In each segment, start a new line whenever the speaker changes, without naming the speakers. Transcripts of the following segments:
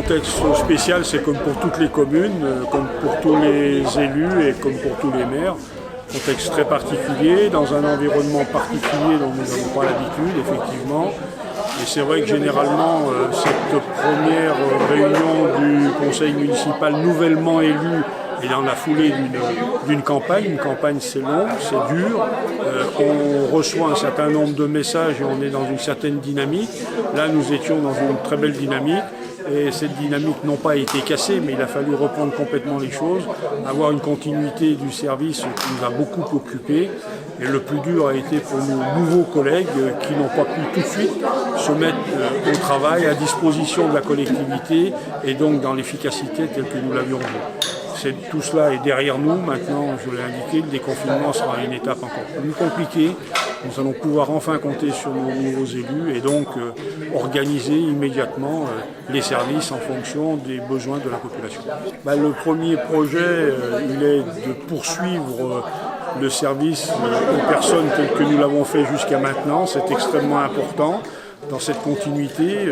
contexte spécial, c'est comme pour toutes les communes, comme pour tous les élus et comme pour tous les maires. Contexte très particulier, dans un environnement particulier dont nous n'avons pas l'habitude, effectivement. Et c'est vrai que généralement, cette première réunion du conseil municipal nouvellement élu est dans la foulée d'une campagne. Une campagne, c'est long, c'est dur. On reçoit un certain nombre de messages et on est dans une certaine dynamique. Là, nous étions dans une très belle dynamique. Et cette dynamique n'a pas été cassée, mais il a fallu reprendre complètement les choses, avoir une continuité du service qui nous a beaucoup occupés. Et le plus dur a été pour nos nouveaux collègues qui n'ont pas pu tout de suite se mettre au travail, à disposition de la collectivité et donc dans l'efficacité telle que nous l'avions vue. Tout cela est derrière nous. Maintenant, je l'ai indiqué, le déconfinement sera une étape encore plus compliquée. Nous allons pouvoir enfin compter sur nos nouveaux élus et donc organiser immédiatement les services en fonction des besoins de la population. Le premier projet, il est de poursuivre le service aux personnes tel que nous l'avons fait jusqu'à maintenant. C'est extrêmement important. Dans cette continuité,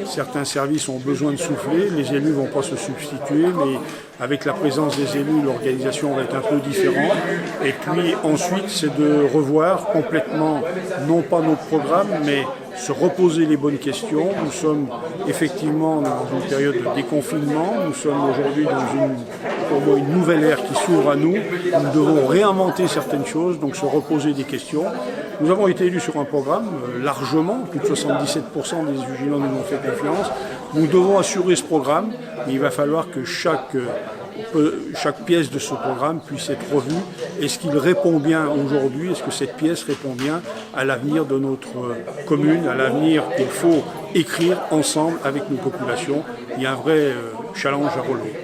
certains services ont besoin de souffler, les élus ne vont pas se substituer, mais avec la présence des élus, l'organisation va être un peu différente. Et puis ensuite, c'est de revoir complètement, non pas notre programme, mais se reposer les bonnes questions. Nous sommes effectivement dans une période de déconfinement, nous sommes aujourd'hui dans pour moi une nouvelle ère qui s'ouvre à nous. Nous devons réinventer certaines choses, donc se reposer des questions. Nous avons été élus sur un programme largement, plus de 77% des vigilants nous ont fait confiance. Nous devons assurer ce programme, mais il va falloir que chaque pièce de ce programme puisse être revue. Est-ce qu'il répond bien aujourd'hui? Est-ce que cette pièce répond bien à l'avenir de notre commune, à l'avenir qu'il faut écrire ensemble avec nos populations? Il y a un vrai challenge à relever.